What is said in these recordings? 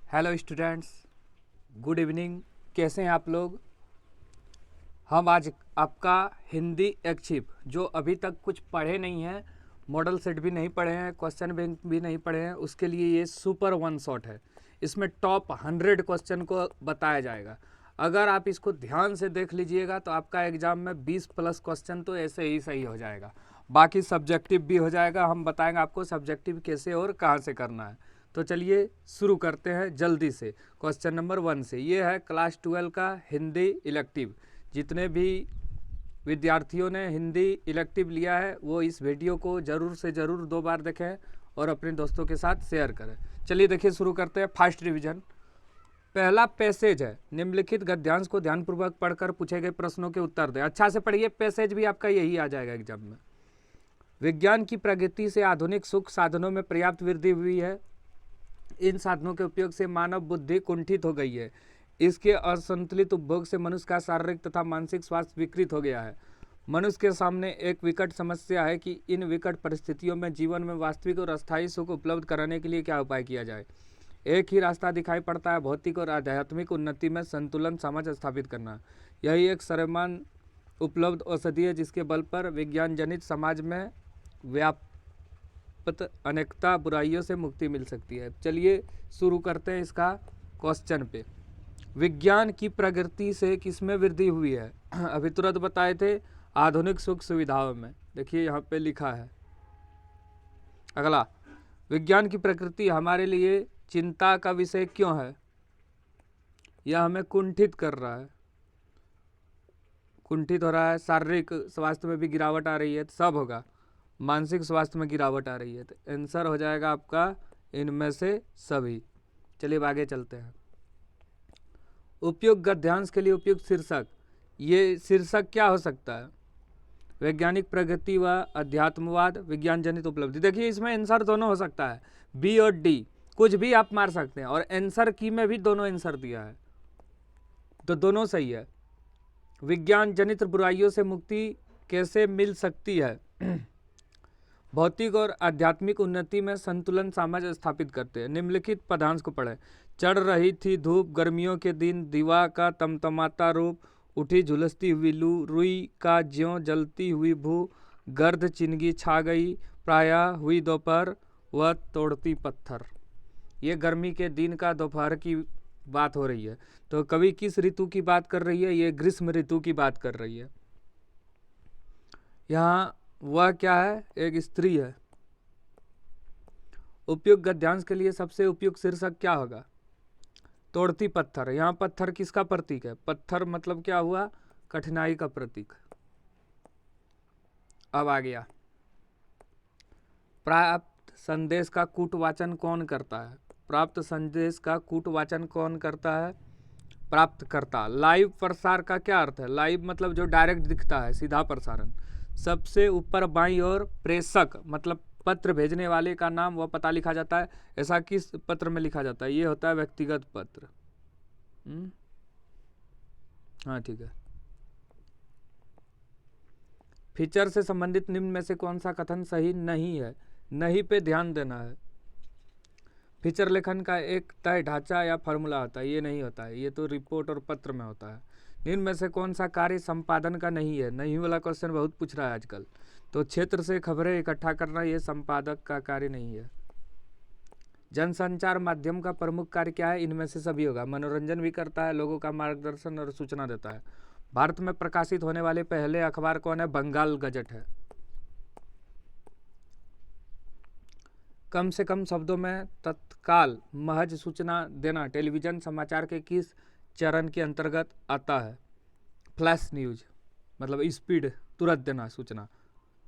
Hello students, good evening. कैसे हैं आप लोग? हम आज आपका हिंदी एक्शिप जो अभी तक कुछ पढ़े नहीं हैं, मॉडल सेट भी नहीं पढ़े हैं, क्वेश्चन बैंक भी नहीं पढ़े हैं, उसके लिए ये सुपर वन शॉट है। इसमें टॉप 100 क्वेश्चन को बताया जाएगा। अगर आप इसको ध्यान से देख लीजिएगा तो आपका एग्जाम में 20 प्लस क्वेश्चन तो ऐसे ही सही हो जाएगा। बाकी सब्जेक्टिव भी हो जाएगा। हम बताएंगे आपको सब्जेक्टिव कैसे और कहाँ से करना है। तो चलिए शुरू करते हैं जल्दी से क्वेश्चन नंबर 1 से। ये है क्लास 12 का हिंदी इलेक्टिव। जितने भी विद्यार्थियों ने हिंदी इलेक्टिव लिया है वो इस वीडियो को ज़रूर से ज़रूर 2 बार देखें और अपने दोस्तों के साथ शेयर करें। चलिए देखिए, शुरू करते हैं। First revision. पहला पैसेज है, निम्नलिखित गद्यांश को ध्यानपूर्वक पढ़कर पूछे गए प्रश्नों के उत्तर दें। अच्छा से पढ़िए, पैसेज भी आपका यही आ जाएगा एग्जाम में। विज्ञान की प्रगति से आधुनिक सुख साधनों में पर्याप्त वृद्धि हुई है। इन साधनों के उपयोग से मानव बुद्धि कुंठित हो गई है। इसके असंतुलित उपभोग से मनुष्य का शारीरिक तथा मानसिक स्वास्थ्य विकृत हो गया है। मनुष्य के सामने एक विकट समस्या है कि इन विकट परिस्थितियों में जीवन में वास्तविक और अस्थायी सुख उपलब्ध कराने के लिए क्या उपाय किया जाए। एक ही रास्ता दिखाई पड़ता है, भौतिक और आध्यात्मिक उन्नति में संतुलन समझ स्थापित करना। यही एक सर्वमान्य उपलब्ध औषधि है जिसके बल पर विज्ञान जनित समाज में व्याप्त अनेकता बुराइयों से मुक्ति मिल सकती है। चलिए शुरू करते हैं इसका क्वेश्चन पे। विज्ञान की प्रगति से किसमें वृद्धि हुई है? अभी तुरंत बताए थे, आधुनिक सुख सुविधाओं में। देखिए यहाँ पे लिखा है। अगला, विज्ञान की प्रकृति हमारे लिए चिंता का विषय क्यों है? यह हमें कुंठित कर रहा है, कुंठित हो रहा है। शारीरिक स्वास्थ्य में भी गिरावट आ रही है, सब होगा। मानसिक स्वास्थ्य में गिरावट आ रही है, तो आंसर हो जाएगा आपका इनमें से सभी। चलिए आगे चलते हैं। उपयुक्त गद्यांश के लिए उपयुक्त शीर्षक। ये शीर्षक क्या हो सकता है? वैज्ञानिक प्रगति व अध्यात्मवाद, विज्ञान जनित उपलब्धि। देखिए इसमें आंसर दोनों हो सकता है, बी और डी, कुछ भी आप मार सकते हैं। और आंसर की में भी दोनों आंसर दिया है, तो दोनों सही है। विज्ञान जनित बुराइयों से मुक्ति कैसे मिल सकती है? भौतिक और आध्यात्मिक उन्नति में संतुलन सामंजस्य स्थापित करते हैं। निम्नलिखित पदांश को पढ़ें। चढ़ रही थी धूप, गर्मियों के दिन, दीवा का तमतमाता रूप, उठी झुलसती हुई लू, रुई का ज्यों जलती हुई भू, गर्द चिनगी छा गई, प्रायः हुई दोपहर व तोड़ती पत्थर। ये गर्मी के दिन का दोपहर की बात हो रही है। तो कवि किस ऋतु की बात कर रही है? ये ग्रीष्म ऋतु की बात कर रही है। यहाँ वह क्या है? एक स्त्री है। उपयुक्त गद्यांश के लिए सबसे उपयुक्त शीर्षक क्या होगा? तोड़ती पत्थर। यहाँ पत्थर किसका प्रतीक है? पत्थर मतलब क्या हुआ? कठिनाई का प्रतीक। अब आ गया, प्राप्त संदेश का कूटवाचन कौन करता है? प्राप्त संदेश का कूटवाचन कौन करता है? प्राप्तकर्ता। लाइव प्रसार का क्या अर्थ है? लाइव मतलब जो डायरेक्ट दिखता है, सीधा प्रसारण। सबसे ऊपर बाईं ओर प्रेषक मतलब पत्र भेजने वाले का नाम व पता लिखा जाता है। ऐसा किस पत्र में लिखा जाता है? ये होता है व्यक्तिगत पत्र। हाँ ठीक है। फीचर से संबंधित निम्न में से कौन सा कथन सही नहीं है? नहीं पे ध्यान देना है। फीचर लेखन का एक तय ढांचा या फॉर्मूला होता है, ये नहीं होता है, ये तो रिपोर्ट और पत्र में होता है। निम्न में से कौन सा कार्य संपादन का नहीं है? नहीं वाला क्वेश्चन बहुत पूछ रहा है आजकल। तो क्षेत्र से खबरें इकट्ठा करना ये संपादक का कार्य नहीं है। जनसंचार माध्यम का प्रमुख कार्य क्या है? इनमें से सभी होगा। मनोरंजन भी करता है, लोगों का मार्गदर्शन और सूचना देता है। भारत में प्रकाशित होने वाले पहले अखबार कौन है? बंगाल गजट है। कम से कम शब्दों में तत्काल महज सूचना देना टेलीविजन समाचार के किस चरण के अंतर्गत आता है? फ्लैश न्यूज मतलब स्पीड, तुरंत देना सूचना।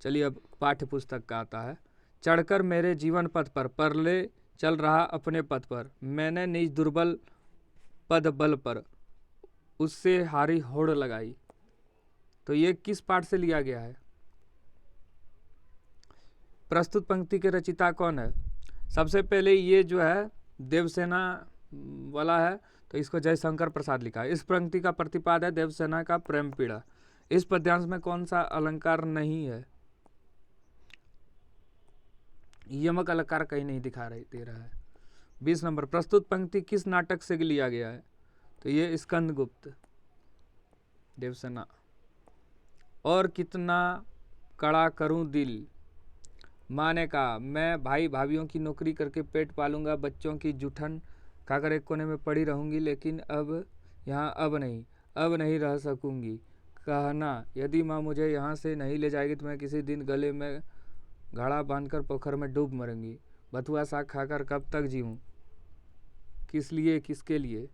चलिए अब पाठ्य पुस्तक का आता है। चढ़कर मेरे जीवन पथ पर, परले चल रहा अपने पथ पर, मैंने निज दुर्बल पद बल पर, उससे हारी होड़ लगाई। तो ये किस पाठ से लिया गया है? प्रस्तुत पंक्ति के रचिता कौन है? सबसे पहले ये जो है देवसेना वाला है, तो इसको जयशंकर प्रसाद लिखा है। इस पंक्ति का प्रतिपाद है देवसेना का प्रेम पीड़ा। इस पद्यांश में कौन सा अलंकार नहीं है? यमक अलंकार कहीं नहीं दिखा दे रहा है। 20 नंबर, प्रस्तुत पंक्ति किस नाटक से लिया गया है? तो ये स्कंदगुप्त देवसेना। और कितना कड़ा करूं दिल, माँ ने कहा मैं भाई भाभीियों की नौकरी करके पेट पालूंगा, बच्चों की जूठन खाकर एक कोने में पड़ी रहूंगी, लेकिन अब यहाँ अब नहीं रह सकूंगी। कहना यदि माँ मुझे यहाँ से नहीं ले जाएगी तो मैं किसी दिन गले में घड़ा बांधकर पोखर में डूब मरूंगी। बथुआ साग खाकर कब तक जीऊँ, किस लिए किसके लिए?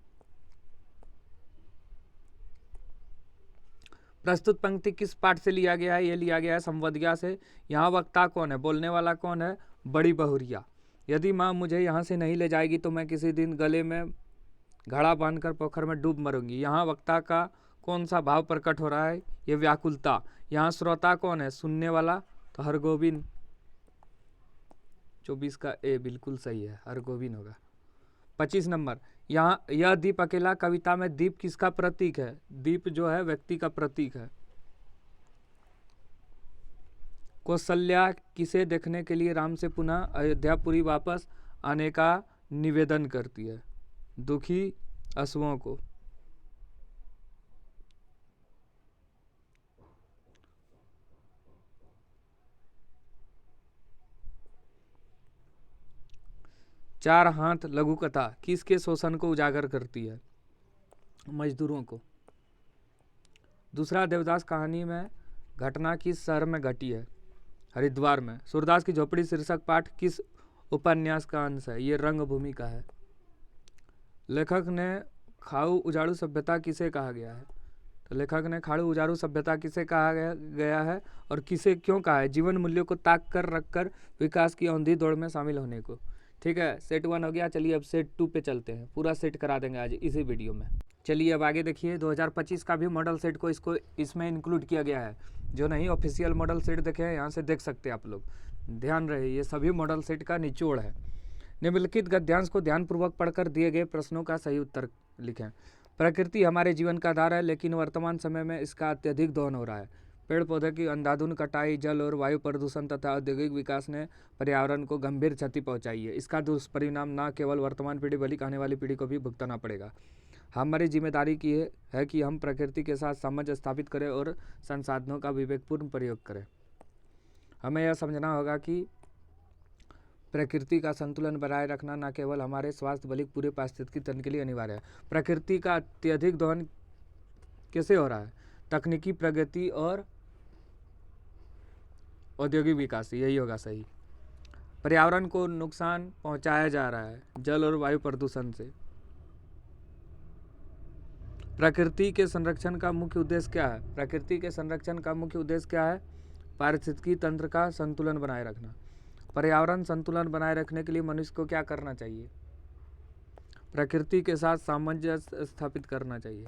प्रस्तुत पंक्ति किस पाठ से लिया गया है? ये लिया गया है संवदया से। यहाँ वक्ता कौन है, बोलने वाला कौन है? बड़ी बहुरिया। यदि माँ मुझे यहाँ से नहीं ले जाएगी तो मैं किसी दिन गले में घड़ा बांधकर पोखर में डूब मरूंगी। यहाँ वक्ता का कौन सा भाव प्रकट हो रहा है? ये व्याकुलता। यहाँ श्रोता कौन है? सुनने वाला। तो हरगोविंद 24 का ए बिल्कुल सही है, हरगोविंद होगा। 25 नंबर, यहाँ यह दीप अकेला कविता में दीप किसका प्रतीक है? दीप जो है व्यक्ति का प्रतीक है। कौशल्या किसे देखने के लिए राम से पुनः अयोध्यापुरी वापस आने का निवेदन करती है? दुखी अश्वों को। चार हाथ लघु कथा किसके शोषण को उजागर करती है? मजदूरों को। दूसरा देवदास कहानी में घटना किस शहर में घटी है? हरिद्वार में। सूरदास की झोपड़ी शीर्षक पाठ किस उपन्यास का अंश है? ये रंगभूमि का है। लेखक ने खाऊ उजाड़ू सभ्यता किसे कहा गया है? तो लेखक ने खाड़ू उजाड़ू सभ्यता किसे कहा गया है और किसे क्यों कहा है? जीवन मूल्यों को ताक कर रखकर विकास की औंधी दौड़ में शामिल होने को। ठीक है, सेट 1 हो गया। चलिए अब सेट 2 पे चलते हैं, पूरा सेट करा देंगे आज इसी वीडियो में। चलिए अब आगे देखिए, 2025 का भी मॉडल सेट को इसमें इंक्लूड किया गया है। जो नहीं ऑफिशियल मॉडल सेट देखे हैं यहाँ से देख सकते हैं आप लोग। ध्यान रहे ये सभी मॉडल सेट का निचोड़ है। निम्नलिखित गद्यांश को ध्यानपूर्वक पढ़कर दिए गए प्रश्नों का सही उत्तर लिखें। प्रकृति हमारे जीवन का आधार है, लेकिन वर्तमान समय में इसका अत्यधिक दोहन हो रहा है। पेड़ पौधे की अंधाधुंध कटाई, जल और वायु प्रदूषण तथा औद्योगिक विकास ने पर्यावरण को गंभीर क्षति पहुंचाई है। इसका दुष्परिणाम न केवल वर्तमान पीढ़ी बल्कि आने वाली पीढ़ी को भी भुगतना पड़ेगा। हमारी जिम्मेदारी की है कि हम प्रकृति के साथ सामंजस्य स्थापित करें और संसाधनों का विवेकपूर्ण प्रयोग करें। हमें यह समझना होगा कि प्रकृति का संतुलन बनाए रखना न केवल हमारे स्वास्थ्य बल्कि पूरे पारिस्थितिकी तंत्र के लिए अनिवार्य है। प्रकृति का अत्यधिक दोहन कैसे हो रहा है? तकनीकी प्रगति और औद्योगिक विकास, यही होगा सही। पर्यावरण को नुकसान पहुंचाया जा रहा है जल और वायु प्रदूषण से। प्रकृति के संरक्षण का मुख्य उद्देश्य क्या है? प्रकृति के संरक्षण का मुख्य उद्देश्य क्या है? पारिस्थितिकी तंत्र का संतुलन बनाए रखना। पर्यावरण संतुलन बनाए रखने के लिए मनुष्य को क्या करना चाहिए? प्रकृति के साथ सामंजस्य स्थापित करना चाहिए।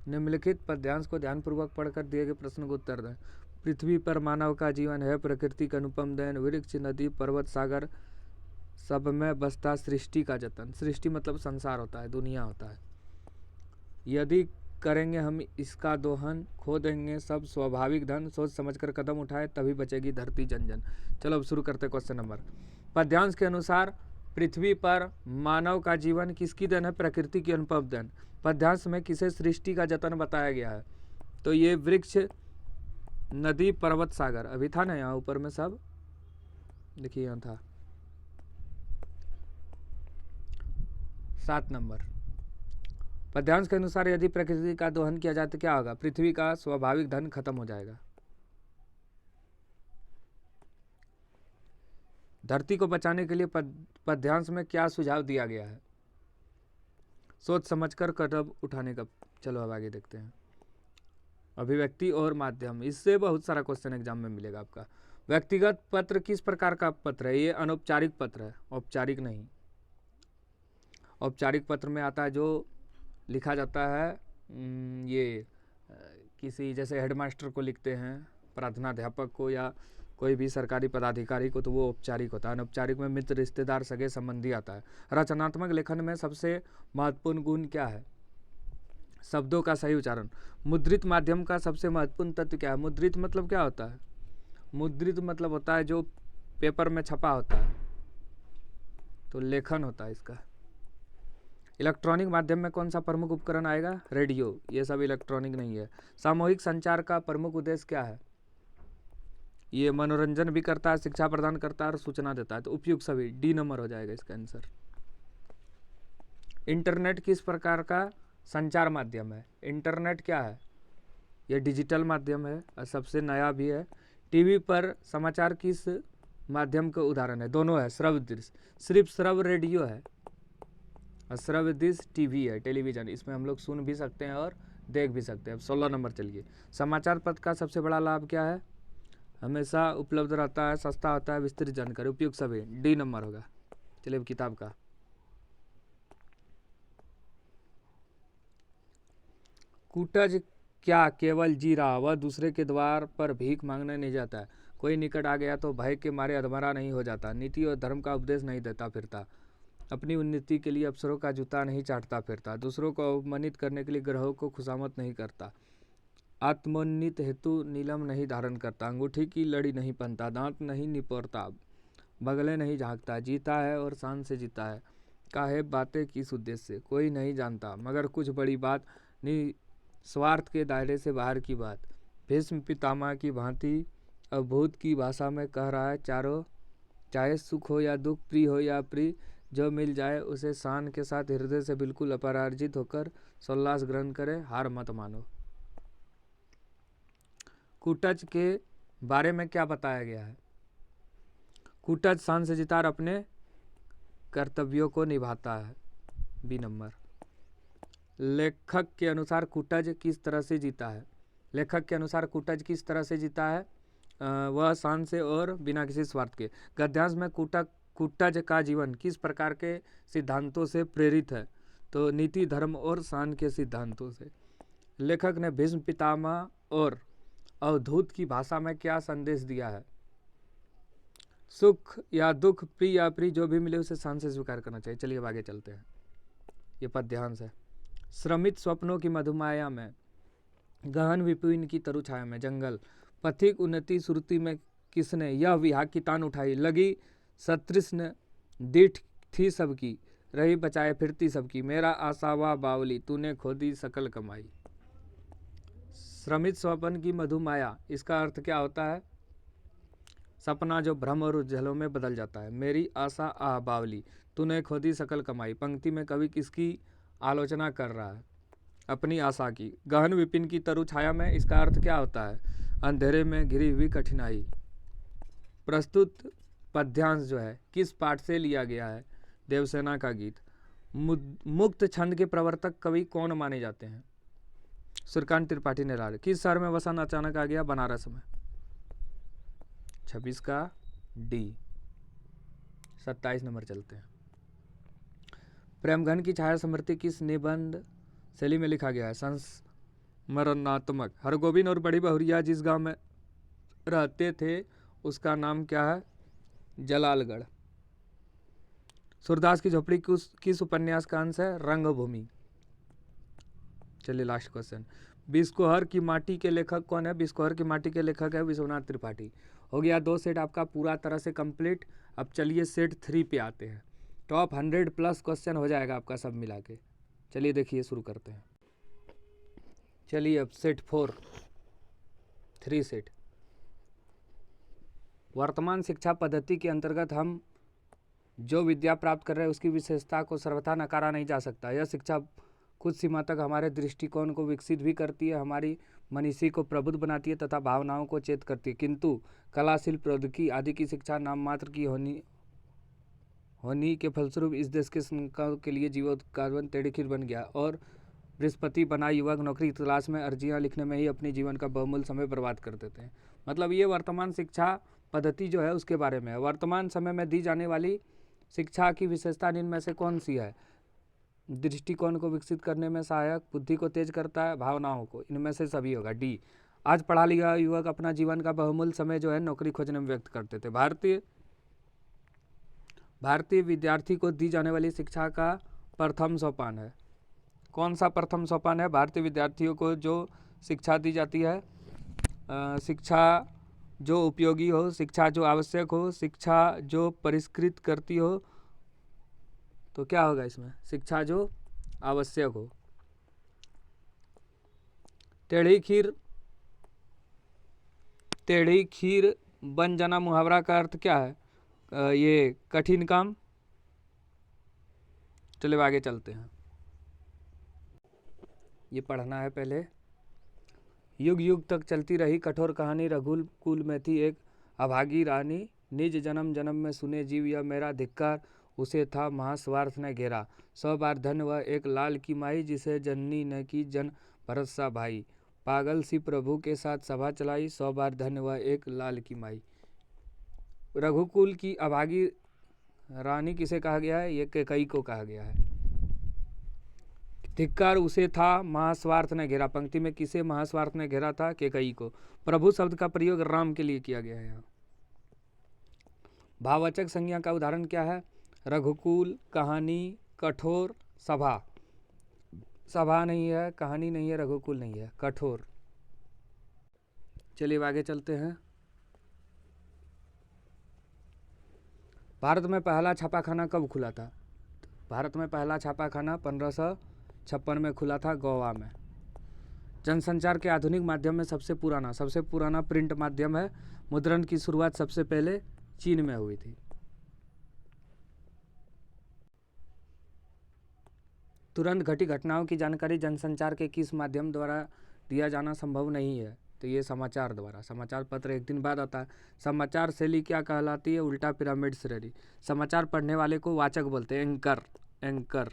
निम्नलिखित पद्यांश को ध्यानपूर्वक पढ़कर दिए गए प्रश्न को उत्तर दें। पृथ्वी पर मानव का जीवन है प्रकृति का अनुपम देन, वृक्ष नदी पर्वत सागर सब में बसता सृष्टि का जतन। सृष्टि मतलब संसार होता है, दुनिया होता है। यदि करेंगे हम इसका दोहन, खो देंगे सब स्वाभाविक धन, सोच समझकर कदम उठाए तभी बचेगी धरती जन जन। चलो अब शुरू करते क्वेश्चन नंबर। पद्यांश के अनुसार पृथ्वी पर मानव का जीवन किसकी देन है? प्रकृति की अनुपम देन। पद्यांश में किसे सृष्टि का जतन बताया गया है? तो ये वृक्ष नदी पर्वत सागर, अभी था ना यहाँ ऊपर में सब, देखिए यहाँ था। 7 नंबर, पद्यांश के अनुसार यदि प्रकृति का दोहन किया जाए तो क्या होगा? पृथ्वी का स्वाभाविक धन खत्म हो जाएगा। धरती को बचाने के लिए पद्यांश में क्या सुझाव दिया गया है? सोच समझकर कदम उठाने का। चलो अब आगे देखते हैं। अभिव्यक्ति और माध्यम, इससे बहुत सारा क्वेश्चन एग्जाम में मिलेगा आपका। व्यक्तिगत पत्र किस प्रकार का पत्र है? ये अनौपचारिक पत्र है, औपचारिक नहीं। औपचारिक पत्र में आता है जो लिखा जाता है ये किसी जैसे हेडमास्टर को लिखते हैं, प्रार्थनाध्यापक को या कोई भी सरकारी पदाधिकारी को, तो वो औपचारिक होता है। अनौपचारिक में मित्र रिश्तेदार सगे संबंधी आता है। रचनात्मक लेखन में सबसे महत्वपूर्ण गुण क्या है? शब्दों का सही उच्चारण। मुद्रित माध्यम का सबसे महत्वपूर्ण तत्व क्या है? मुद्रित मतलब क्या होता है? मुद्रित मतलब होता है जो पेपर में छपा होता है, तो लेखन होता है इसका। इलेक्ट्रॉनिक माध्यम में कौन सा प्रमुख उपकरण आएगा? रेडियो। ये सब इलेक्ट्रॉनिक नहीं है। सामूहिक संचार का प्रमुख उद्देश्य क्या है? ये मनोरंजन भी करता है, शिक्षा प्रदान करता है और सूचना देता है, तो उपयुक्त सभी, डी नंबर हो जाएगा इसका आंसर। इंटरनेट किस प्रकार का संचार माध्यम है? इंटरनेट क्या है? यह डिजिटल माध्यम है और सबसे नया भी है। टीवी पर समाचार किस माध्यम का उदाहरण है? दोनों है, श्रव्य दृश्य। सिर्फ श्रव्य रेडियो है और श्रव्य दृश्य टीवी है, टेलीविजन। इसमें हम लोग सुन भी सकते हैं और देख भी सकते हैं। अब 16 नंबर चलिए। समाचार पत्र का सबसे बड़ा लाभ क्या है? हमेशा उपलब्ध रहता है, सस्ता होता है, विस्तृत जानकारी, उपयुक्त सभी, डी नंबर होगा। चलिए अब किताब का। कूटज क्या केवल जी रहा, वह दूसरे के द्वार पर भीख मांगने नहीं जाता है। कोई निकट आ गया तो भय के मारे अधमरा नहीं हो जाता। नीति और धर्म का उपदेश नहीं देता फिरता। अपनी उन्नति के लिए अफसरों का जूता नहीं चाटता फिरता। दूसरों को अवमानित करने के लिए ग्रहों को खुशामद नहीं करता। आत्मोन्नति हेतु नीलम नहीं धारण करता। अंगूठी की लड़ी नहीं पहनता। दांत नहीं निपोरता। बगले नहीं झांकता। जीता है और शान से जीता है। काहे बातें किस उद्देश्य से, कोई नहीं जानता, मगर कुछ बड़ी बात नहीं, स्वार्थ के दायरे से बाहर की बात। भीष्म पितामह की भांति अभूत की भाषा में कह रहा है चारों, चाहे सुख हो या दुख, प्रिय हो या प्रिय, जो मिल जाए उसे शान के साथ हृदय से बिल्कुल अपराजित होकर सोल्लास ग्रहण करे, हार मत मानो। कूटज के बारे में क्या बताया गया है? कूटज शान से जीता और अपने कर्तव्यों को निभाता है, बी नंबर। लेखक के अनुसार कूटज किस तरह से जीता है? लेखक के अनुसार कूटज किस तरह से जीता है? वह शान से और बिना किसी स्वार्थ के। गद्यांश में कूटज का जीवन किस प्रकार के सिद्धांतों से प्रेरित है? तो नीति, धर्म और शान के सिद्धांतों से। लेखक ने भीष्म पितामह और अवधूत की भाषा में क्या संदेश दिया है? सुख या दुख, प्रिय या प्रिय, जो भी मिले उसे शान से स्वीकार करना चाहिए। चलिए अब आगे चलते हैं। ये पद्यांश है। श्रमित स्वप्नों की मधुमाया में, गहन विपिन की तरु छाया में, जंगल, पथिक उन्नति सुरती में किसने यह विहाग की तान उठाई? लगी सतृष्ण दीठ थी सबकी, रही बचाए फिरती सबकी, मेरा आशावा बावली, तूने खोदी सकल कमाई। श्रमित स्वप्न की मधुमाया, इसका अर्थ क्या होता है? सपना जो भ्रम और उज्जलों में बदल जाता है। मेरी आशा आह बावली, तूने खोदी सकल कमाई। पंक्ति में कवि किसकी आलोचना कर रहा है? अपनी आशा की। गहन विपिन की तरु छाया में, इसका अर्थ क्या होता है? अंधेरे में घिरी हुई कठिनाई। प्रस्तुत पद्यांश जो है किस पाठ से लिया गया है? देवसेना का गीत। मुक्त छंद के प्रवर्तक कवि कौन माने जाते हैं? सूर्यकांत त्रिपाठी निराला। किस शहर में वसंत अचानक आ गया? बनारस में। 26 का डी। 27 नंबर चलते हैं। प्रेमघन की छाया स्मृति किस निबंध शैली में लिखा गया है? संस्मरणात्मक। हरगोविंद और बड़ी बहुरिया जिस गांव में रहते थे उसका नाम क्या है? जलालगढ़। सूरदास की झोपड़ी किस उपन्यास का अंश है? रंगभूमि। चलिए लास्ट क्वेश्चन। बिस्कोहर की माटी के लेखक कौन है? बिस्कोहर की माटी के लेखक है विश्वनाथ त्रिपाठी। हो गया 2 सेट आपका पूरा तरह से कंप्लीट। अब चलिए सेट 3 पे आते हैं। टॉप 100 प्लस क्वेश्चन हो जाएगा आपका सब मिला के। चलिए देखिए शुरू करते हैं। चलिए अब सेट 4, 3 सेट। वर्तमान शिक्षा पद्धति के अंतर्गत हम जो विद्या प्राप्त कर रहे हैं उसकी विशेषता को सर्वथा नकारा नहीं जा सकता। यह शिक्षा कुछ सीमा तक हमारे दृष्टिकोण को विकसित भी करती है, हमारी मनीषी को प्रबुद्ध बनाती है तथा भावनाओं को चेत करती है। किंतु कला, शिल्प, प्रौद्योगिकी आदि की शिक्षा नाम मात्र की होनी के फलस्वरूप इस देश के संस्कारों के लिए जीवोत्पादन टेढ़ी खीर बन गया और बृहस्पति बना युवक नौकरी की तलाश में अर्जियां लिखने में ही अपनी जीवन का बहुमूल्य समय बर्बाद कर देते हैं। मतलब ये वर्तमान शिक्षा पद्धति जो है उसके बारे में है। वर्तमान समय में दी जाने वाली शिक्षा की विशेषता इनमें से कौन सी है? दृष्टिकोण को विकसित करने में सहायक, बुद्धि को तेज करता है, भावनाओं को, इनमें से सभी होगा डी। आज पढ़ा लिखा युवक अपना जीवन का बहुमूल्य समय जो है नौकरी खोजने में व्यक्त करते थे। भारतीय विद्यार्थी को दी जाने वाली शिक्षा का प्रथम सोपान है। कौन सा प्रथम सोपान है? भारतीय विद्यार्थियों को जो शिक्षा दी जाती है, शिक्षा जो उपयोगी हो, शिक्षा जो आवश्यक हो, शिक्षा जो परिष्कृत करती हो। तो क्या होगा इसमें? शिक्षा जो आवश्यक हो। टेढ़ी खीर बन जाना मुहावरा का अर्थ क्या है? ये कठिन काम। चलो आगे चलते हैं, ये पढ़ना है पहले। युग युग तक चलती रही कठोर कहानी, रघुकुल में थी एक अभागी रानी। निज जन्म जन्म में सुने जीव यह मेरा धिक्कार, उसे था महास्वार्थ ने घेरा। 100 बार धन्य वह एक लाल की माई, जिसे जननी ने की जन भरत सा भाई। पागल सी प्रभु के साथ सभा चलाई, 100 बार धन्य वह एक लाल की माई। रघुकुल की अभागी रानी किसे कहा गया है? ये कैकई को कहा गया है। धिक्कार उसे था महास्वार्थ ने घेरा, पंक्ति में किसे महास्वार्थ ने घेरा था? कैकई को। प्रभु शब्द का प्रयोग राम के लिए किया गया है यहाँ। भाववाचक संज्ञा का उदाहरण क्या है? रघुकुल, कहानी, कठोर, सभा। सभा नहीं है, कहानी नहीं है, रघुकुल नहीं है, कठोर। चलिए आगे चलते हैं। भारत में पहला छापाखाना कब खुला था? भारत में पहला छापाखाना 1556 में खुला था, गोवा में। जनसंचार के आधुनिक माध्यम में सबसे पुराना प्रिंट माध्यम है। मुद्रण की शुरुआत सबसे पहले चीन में हुई थी। तुरंत घटी घटनाओं की जानकारी जनसंचार के किस माध्यम द्वारा दिया जाना संभव नहीं है? तो ये समाचार द्वारा। समाचार पत्र एक दिन बाद आता है। समाचार शैली क्या कहलाती है? उल्टा पिरामिड श्रेणी। समाचार पढ़ने वाले को वाचक बोलते हैं, एंकर।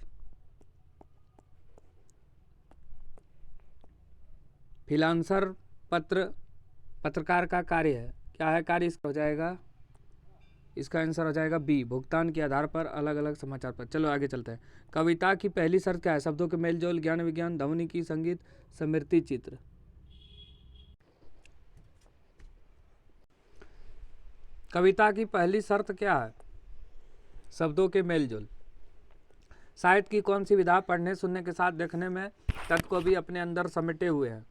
फ्रीलांसर पत्रकार का कार्य है। क्या है कार्य? इसका हो जाएगा, इसका आंसर हो जाएगा बी, भुगतान के आधार पर अलग अलग समाचार पत्र। चलो आगे चलते हैं। कविता की पहली शर्त क्या है? शब्दों के मेलजोल, ज्ञान विज्ञान, ध्वनि की संगीत, स्मृति चित्र। कविता की पहली शर्त क्या है? शब्दों के मेलजोल। साहित्य की कौन सी विधा पढ़ने सुनने के साथ देखने में तत्व को भी अपने अंदर समेटे हुए है?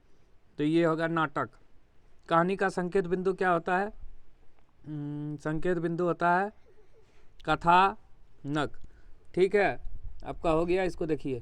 तो ये होगा नाटक। कहानी का संकेत बिंदु क्या होता है? संकेत बिंदु होता है कथानक। ठीक है, आपका हो गया। इसको देखिए,